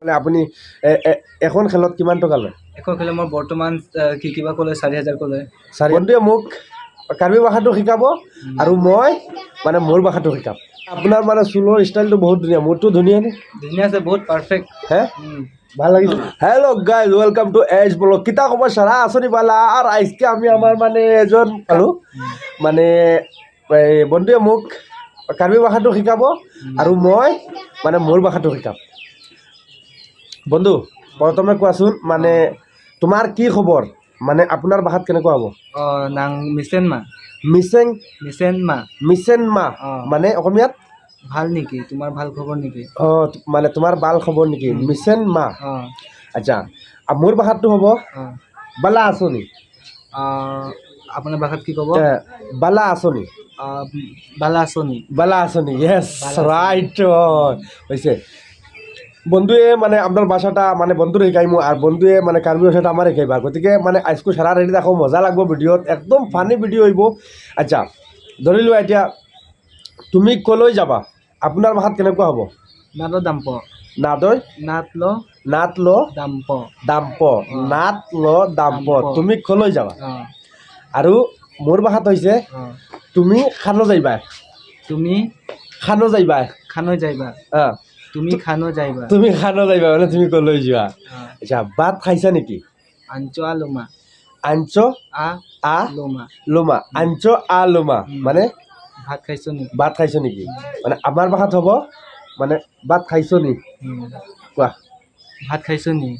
মানে আপুনি এখন খেলত কিমান টকা লয়? এখন খেলত মই বৰ্তমান কিবা ক'লে 4,000 ক'লে। বন্ধুৱে মোক কাৰ্বি ভাষাটো শিকাব আৰু মই মানে মোৰ ভাষাটো শিকাম। আপোনাৰ মানে চুলৰ ষ্টাইলটো বহুত ধুনীয়া, মোৰটো ধুনীয়া নে? ধুনীয়া আছে, বহুত পাৰফেক্ট। হে ভাল লাগিছে। হেল্ল' গাইজ, ওয়েলকাম টু এজ ব্লগ। কিতা খবৰ সাৰা আসনি পালা। আৰ আজকে আমি আমাৰ মানে এজন পালো মানে বন্ধুৱে মোক কাৰ্বি ভাষাটো শিকাব আৰু মই মানে মোৰ ভাষাটো শিকাম। বন্ধু প্ৰথমে কোৱাচোন মানে তোমাৰ কি খবৰ? মানে আপোনাৰ ভাষাত কেনেকুৱা হ'ব? নাং মিছেনমা। মিছেনমা মানে অসমীয়াত ভাল নেকি? তোমাৰ ভাল খবৰ নেকি? মানে তোমাৰ ভাল খবৰ নেকি? মিছেনমা। আচ্ছা, মোৰ ভাষাটো হ'ব বালা আঁচনি। আপোনাৰ ভাষাত কি ক'ব? বালা আঁচনি। বালা আঁচনি, ইয়েস রাইট হয়েছে। বন্ধুয়ে মানে আপনার ভাষাটা মানে বন্ধুরে শিকাইমো আর বন্ধুয়ে মানে কার্বি ভাষাটা আমার শিকাইবা, গতিকে মানে আজকে সারা রেডি দেখো, মজা লাগবো ভিডিওত, একদম ফানি ভিডিও হইব। আচ্ছা ধৰি লোৱা এতিয়া তুমি কলৈ যাবা, আপোনাৰ ভাষাত কেনেকুৱা হ'ব? নাদৰ দাম্প। নাদৈ নাট ল দাম্প। নাট ল দাম্প, তুমি কলৈ যাবা? আৰু মোৰ ভাষাত হৈছে তুমি খানো যাইবা। তুমি খানো যাইবা। তুমি খানো যাইবা মানে তুমি কলৈ যোৱা। আচ্ছা, ভাত খাইছা নেকি? আঞ্চ আ লোমা। আঞ্চ আ লোমা মানে ভাত খাইছো নেকি? ভাত খাইছো নেকি? মানে আমাৰ ভাষাত হ'ব মানে ভাত খাইছো নি। কোৱা ভাত খাইছো নি।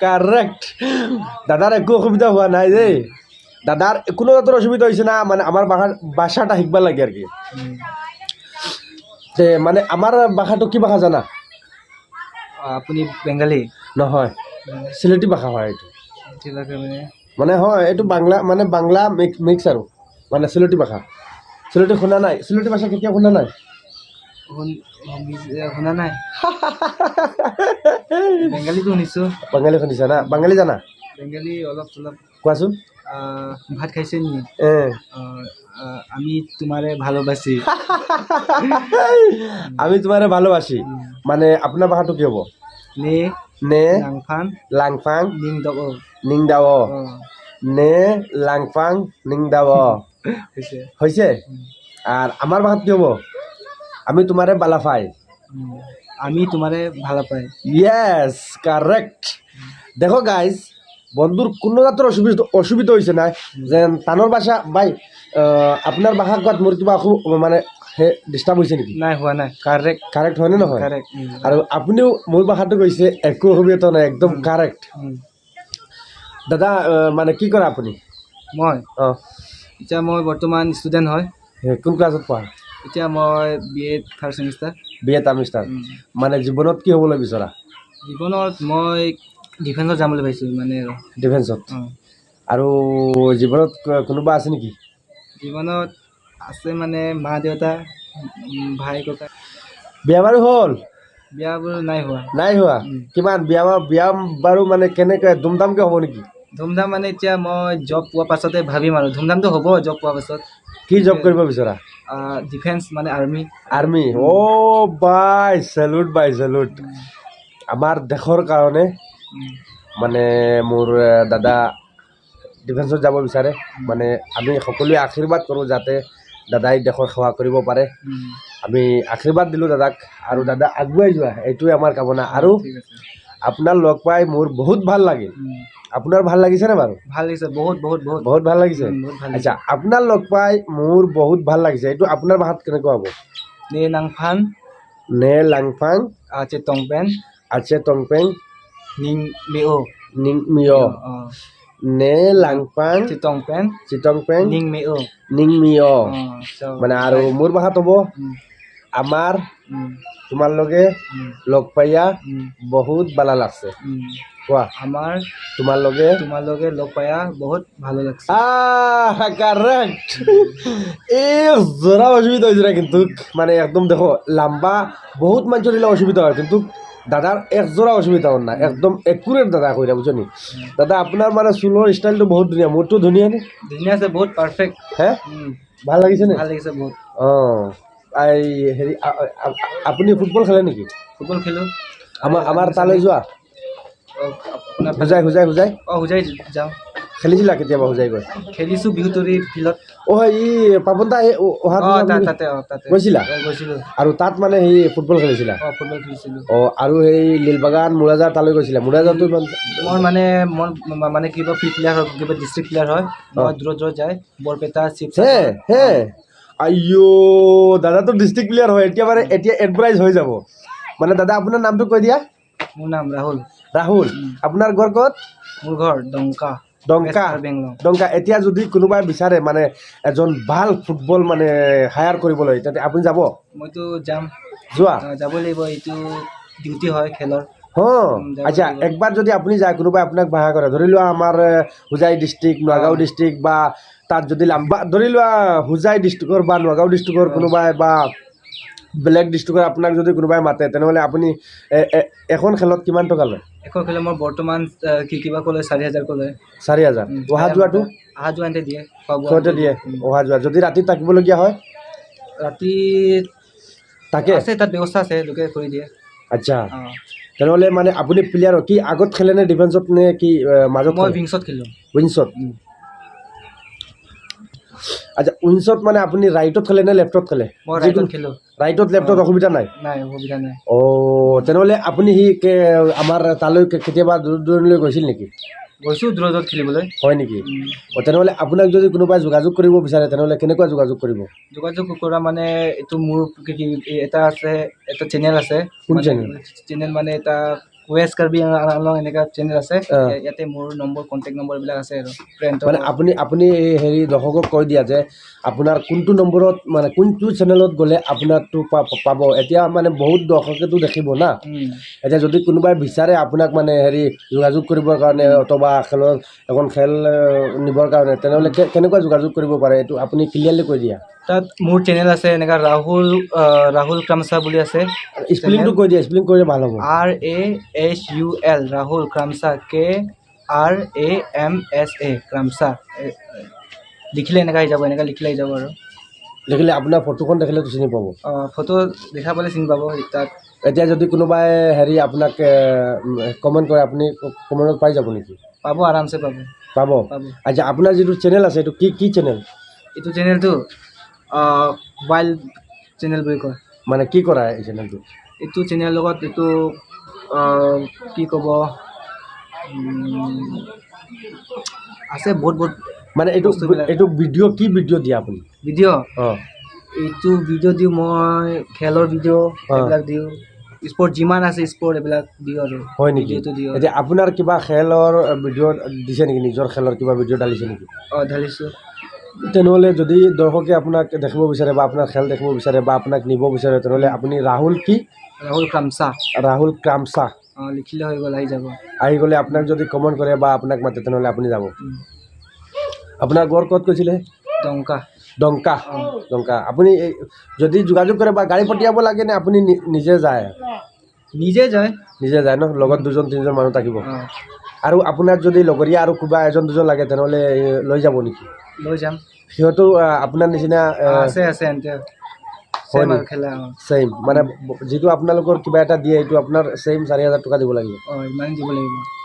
কাৰেক্ট। দাদাৰ একো অসুবিধা হোৱা নাই দেই, দাদাৰ কোনো ধৰণৰ অসুবিধা হৈছে না, মানে আমাৰ ভাষাটা শিকবা লাগে আৰ কি। মানে আমাৰ ভাষাটো কি ভাষা জানা? আপুনি বেংগালী? নহয়, সিলেটি ভাষা হয় এইটো। মানে হয় এইটো বাংলা, মানে বাংলা মিক্স আৰু মানে সিলেটি ভাষা। সিলেটি শুনা নাই? সিলেটি ভাষা কেতিয়া শুনা নাই? শুনা নাই। বেংগালীটো শুনিছো। বাঙালী শুনিছা না? বাঙালী জানা? বেংগালী অলপ চলপ। কোৱাচোন। ভাত খাইছে নি? আমি তোমারে ভালোবাসি। আমি তোমারে ভালোবাসি মানে আপনার ভাষাটো কি হ'ব? নে লাংফাং নিং দাও। নে লাংফাং নিং দাও হয়েছে। আর আমার ভাষাত কি হ'ব? আমি তোমারে বালাফাই। আমি তোমারে ভালো পাই। Yes correct. দেখো গাইজ, বন্ধুর কোনো জাতের অসুবিধা হয়েছে না, যে টানোর ভাষা ভাই আপনার ভাষা কোৱাত মোৰ কিবা মানে ডিষ্টাৰ্ব হৈছে নেকি? নাই হোৱা নাই। কাৰেক্ট হয়নে নহয়? আৰু আপুনিও মোৰ ভাষাটো কৈছে, একো অসুবিধা নাই, একদম কাৰেক্ট। দাদা মানে কি কৰে আপুনি? মই এতিয়া মই বৰ্তমান ষ্টুডেণ্ট হয়। কোন ক্লাছত পঢ়া? এতিয়া মই BA থাৰ্ড ছেমিষ্টাৰ। মানে জীৱনত কি হ'বলৈ বিচৰা? জীৱনত মই ডিফেন্সত যাম বুলি ভাবিছোঁ। মানে ডিফেন্সত। আৰু জীৱনত কোনোবা আছে নেকি? জীৱনত আছে মানে মা দেউতা, ভাই ককাই। বিয়া বাৰু হ'ল? বিয়া বাৰু নাই হোৱা। কিমান বিয়া বাৰু মানে কেনেকৈ ধুমধামকৈ হ'ব নেকি? ধুমধাম মানে এতিয়া মই জব পোৱাৰ পাছতে ভাবিম আৰু। ধুমধামটো হ'ব জব পোৱাৰ পাছত। কি জব কৰিব বিচৰা? ডিফেন্স মানে আৰ্মি। বাই চেলুট। আমাৰ দেশৰ কাৰণে মানে মোৰ দাদা ডিফেন্সত যাব বিচাৰে। মানে আমি সকলোৱে আশীৰ্বাদ কৰোঁ যাতে দাদাই দেশৰ সেৱা কৰিব পাৰে। আমি আশীৰ্বাদ দিলোঁ দাদাক, আৰু দাদা আগুৱাই যোৱা, এইটোৱে আমাৰ কামনা। আৰু আপোনাৰ লগ পাই মোৰ বহুত ভাল লাগিল। আপোনাৰ ভাল লাগিছেনে বাৰু? ভাল লাগিছে, বহুত ভাল লাগিছে। আচ্ছা, আপোনাৰ লগ পাই মোৰ বহুত ভাল লাগিছে, এইটো আপোনাৰ ভাষাত কেনেকুৱা হ'ব? নে লাংফাং আছে টংপেং নিং মেও। নে লাংফাং চিটংপেং নিং মিও। মানে আৰু মোৰ ভাষাত হ'ব আমাৰ তোমালোকে লগ পাইয়া বহুত ভালো লাগছে। কোৱা আমাৰ তোমালোকে লগ পাইয়া বহুত ভালো লাগছে। কাৰেক্ট। এই জোৰা অসুবিধা হয়েছে না কিন্তু, মানে একদম দেখো লম্বা বহুত মানুষের দিলে অসুবিধা হয়, কিন্তু দাদার একজোড়া অসুবিধা হল না, একদম একুরেট দাদা কইরা বুঝছো নি। দাদা আপনার মানে চুলোর স্টাইলটো বহুত ধুনীয়া, মোৰটো ধুনীয়া নে? ধুনীয়া আছে, বহুত পাৰফেক্ট। ভাল লাগিছে নে? ভাল লাগিছে বহুত। এই হেৰি আপুনি ফুটবল খেলে নেকি? ফুটবল খেলো। আমাৰ তালৈ যোৱা আপোনাৰ হোজাই হোজাই যাওঁ খেলিছিলা কেতিয়াবা হোজাই গৈ খেলিছোঁ বিহুতৰী ফিল্ডত এই পাপন দা অহা তাতে গৈছিলা গৈছিলোঁ আৰু তাত মানে সেই ফুটবল খেলিছিলা ফুটবল খেলিছিলোঁ আৰু সেই লীলবাগান মুৰাজাৰ তালৈ গৈছিলা মুৰাজাৰটো ইমান মোৰ মানে কিবা ফ্ৰী প্লেয়াৰ হয় কিবা ডিষ্ট্ৰিক্ট প্লেয়াৰ হয় মই দূৰত যায় বৰপেটা হে আইঅ দাদাটো ডিষ্ট্ৰিক্ট প্লেয়াৰ হয় এতিয়া এডভাইজ হৈ যাব মানে দাদা আপোনাৰ নামটো কৈ দিয়া মোৰ নাম ৰাহুল আপোনাৰ ঘৰ ক'ত মোৰ ঘৰ ডংকা এতিয়া যদি কোনোবাই বিচাৰে মানে এজন ভাল ফুটবল মানে হায়াৰ কৰিবলৈ তাতে আপুনি যাব মইতো যাম যাবই লাগিব এইটো ডিউটি হয় খেলৰ আচ্ছা একবাৰ যদি আপুনি যায় কোনোবাই আপোনাক বাহা কৰে ধৰি লোৱা আমাৰ হোজাই ডিষ্ট্ৰিক্ট নগাঁও ডিষ্ট্ৰিক্ট বা তাত যদি ধৰি লোৱা হোজাই ডিষ্ট্ৰিক্টৰ বা নগাঁও ডিষ্ট্ৰিক্টৰ কোনোবাই বা বেলেগ ডিষ্ট্ৰিক্টৰ আপোনাক যদি কোনোবাই মাতে তেনেহ'লে আপুনি এখন খেলত কিমান টকা লয় এখন খেলত মই বৰ্তমান কিবা ক'লে 4,000 ক'লে 4,000 অহা যোৱাটো দিয়ে অহা যোৱা যদি ৰাতি থাকিবলগীয়া হয় ৰাতি তাকে আছে তাত ব্যৱস্থা আছে লোকে কৰি দিয়ে আচ্ছা তেনেহ'লে মানে আপুনি প্লেয়াৰ কি আগত খেলে নে ডিফেন্সত নে কি মাজত মই উইংছত খেলোঁ উইংছত আচ্ছা উইংছত মানে আপুনি ৰাইটত খেলে নে লেফ্টত খেলে মই ৰাইটত খেলোঁ ৰাইটত লেফ্টত অসুবিধা নাই অসুবিধা নাই তেনেহ'লে আপুনি আমাৰ তালৈ কেতিয়াবা দূৰ দূৰণিলৈ গৈছিল নেকি গৈছোঁ দূৰত খেলিবলৈ হয় নেকি তেনেহ'লে আপোনাক যদি কোনোবাই যোগাযোগ কৰিব বিচাৰে তেনেহ'লে কেনেকুৱা যোগাযোগ কৰিব যোগাযোগ কৰা মানে এইটো মোৰ এটা চেনেল আছে কোন চেনেল মানে এটা ৱেষ্ট কাৰ্বি আংলং এনেকুৱা চেনেল আছে ইয়াতে মোৰ কণ্টেক্ট নম্বৰ এইবিলাক আছে আৰু মানে আপুনি হেৰি দৰ্শকক কৈ দিয়া যে আপোনাৰ কোনটো নম্বৰত মানে কোনটো চেনেলত গ'লে আপোনাৰটো পাব এতিয়া মানে বহুত দৰ্শকেতো দেখিব না এতিয়া যদি কোনোবাই বিচাৰে আপোনাক মানে হেৰি যোগাযোগ কৰিবৰ কাৰণে অথবা এখন খেল নিবৰ কাৰণে তেনেহ'লে কেনেকুৱা যোগাযোগ কৰিব পাৰে এইটো আপুনি ক্লিয়াৰলি কৈ দিয়া তাত মোৰ চেনেল আছে এনেকুৱা ৰাহুল ক্ৰামছা বুলি আছে স্পেলিংটো কৈ দিয়া স্পেলিং কৰিলে ভাল হ'ব RAHUL ৰাহুল ক্ৰামছা KRAMSA ক্ৰামছা লিখিলে এনেকুৱা আহি যাব আৰু দেখিলে আপোনাৰ ফটোখন দেখিলেতো চিনি পাব ফটো দেখা পালে চিনি পাব তাত এতিয়া যদি কোনোবাই হেৰি আপোনাক কমেণ্ট কৰে আপুনি কমেণ্টত পাই যাব নেকি পাব আৰামছে পাব আচ্ছা আপোনাৰ যিটো চেনেল আছে এইটো কি চেনেল এইটো চেনেলটো ৱাইল্ড চেনেল বুলি কয় মানে কি কৰা এই চেনেলটো এইটো চেনেলৰ লগত এইটো কি ক'ব আছে বহুত মানে এইটো ভিডিঅ' কি ভিডিঅ' দিয়ে আপুনি এইটো ভিডিঅ' দিওঁ মই খেলৰ ভিডিঅ' এইবিলাক দিওঁ স্পৰ্ট যিমান আছে স্পৰ্ট এইবিলাক দিওঁ আৰু হয় নেকি এতিয়া আপোনাৰ কিবা খেলৰ ভিডিঅ' দিছে নেকি নিজৰ খেলৰ কিবা ভিডিঅ' ঢালিছে নেকি ঢালিছোঁ তেনেহ'লে যদি দৰ্শকে আপোনাক দেখিব বিচাৰে বা আপোনাৰ খেল দেখিব বিচাৰে বা আপোনাক নিব বিচাৰে তেনেহ'লে আপুনি ৰাহুল ক্ৰামছা লিখিলে হৈ গ'ল আহি গ'লে আপোনাক যদি কমেণ্ট কৰে বা আপোনাক মাতে তেনেহ'লে আপুনি যাব আপোনাৰ ঘৰ ক'ত কৈছিলে ডংকা আপুনি যদি যোগাযোগ কৰে বা গাড়ী পঠিয়াব লাগে নে আপুনি নিজে যায় ন লগত 2-3জন মানুহ থাকিব আৰু আপোনাৰ যদি লগৰীয়া আৰু কিবা 1-2জন লাগে তেনেহ'লে লৈ যাব নেকি লৈ যাম সিহঁতো আপোনাৰ নিচিনা আছে ছেইম মানে যিটো আপোনালোকৰ কিবা এটা দিয়ে এইটো আপোনাৰ ছেইম 4,000 টকা দিব লাগিব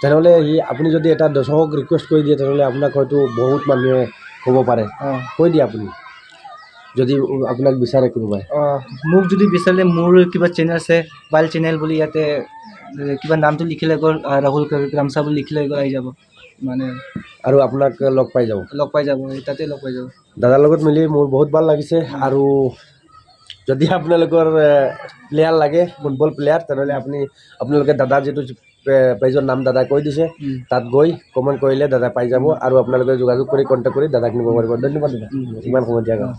তেনেহ'লে আপুনি যদি এটা দৰ্শকক ৰিকুৱেষ্ট কৰি দিয়ে তেনেহ'লে আপোনাক হয়তো বহুত মানুহে ক'ব পাৰে কৈ দিয়ে আপুনি যদি আপোনাক বিচাৰে কোনোবাই মোক যদি বিচাৰে মোৰ কিবা চেনেল আছে ৱাইল্ড চেনেল বুলি ইয়াতে কিবা নামটো লিখিলে গ'ল ৰাহুল ক্ৰামছা বুলি লিখিলে গ'ল আহি যাব মানে আৰু আপোনাক লগ পাই যাব তাতে লগ পাই যাব দাদাৰ লগত মিলি মোৰ বহুত ভাল লাগিছে আৰু যদি আপোনালোকৰ প্লেয়াৰ লাগে ফুটবল প্লেয়াৰ তেনেহ'লে আপোনালোকে দাদা যিটো পেজৰ নাম দাদা কৈ দিছে তাত গৈ কমেণ্ট কৰিলে দাদা পাই যাব আৰু আপোনালোকে যোগাযোগ কৰি কণ্টেক্ট কৰি দাদাক নিব পাৰিব ধন্যবাদ দাদা ইমান সময় দিয়াৰ কাৰণে